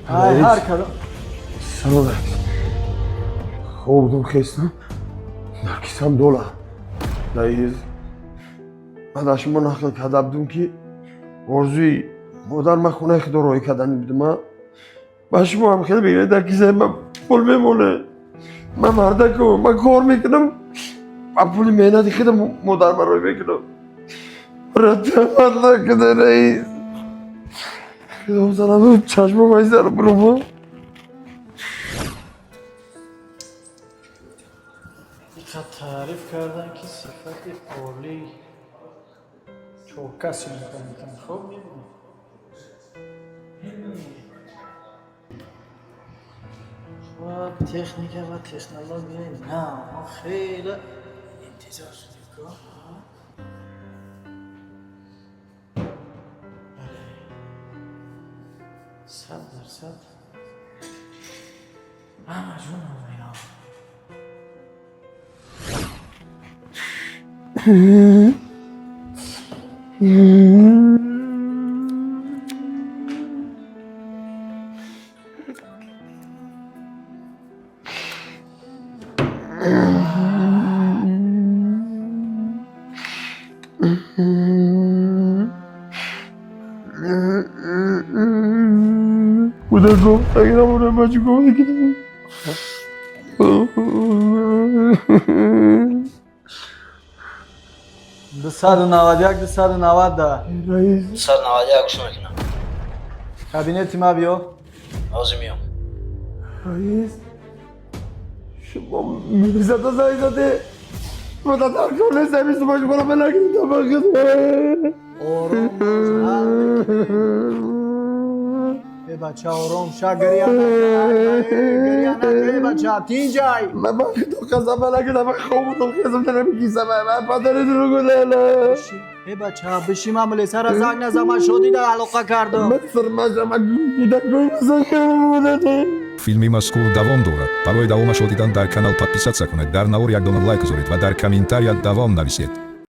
های هر کدوم سلامت خوابدم خستم در کیسم $. رئیس من از شما نقل کرده بودم که آرزوی مادر من خونه خدا رای کردن بودم من شما هم خیلی بگیره در کیسه من پول میمونه من مردکم من کار میکنم من پول مهنتی خیلی مادر من رای میکنم رتبت نکده رئیس خدا بزنم چشم مایزه رو برو با تعریف کردن که صفت عالی چوکسی میکنم خب میبینیم و تکنیک و تکنولوژی نه ما خیلی انتظار شدیم که بله 100% همه جون هم اینا بوده گفت اگه نمونه بچه گفت دیگه $291 $290 رئیس 291 شما کنم کابینت ما بیو آزی میام رئیس شما میزد و زایی زده مدت کنه سمیست باش کنم بلگیم تا بخید ای بچه آرام شا گریه نکنه بچه تین جای من بخید و خزم بلگیم من خوب و خزم دارم کیسم من پدر رو گله ای بچه بشی من ملیسه را زنگ نزم من شادی در علاقه کردم من سرمجه من گیده گوی بزنم филми мазкур давом дорад. Барои давомаш дидан дар канал подписатсия кунед, дар навор ягдона лайк гузоред ва дар комментария давом нависед.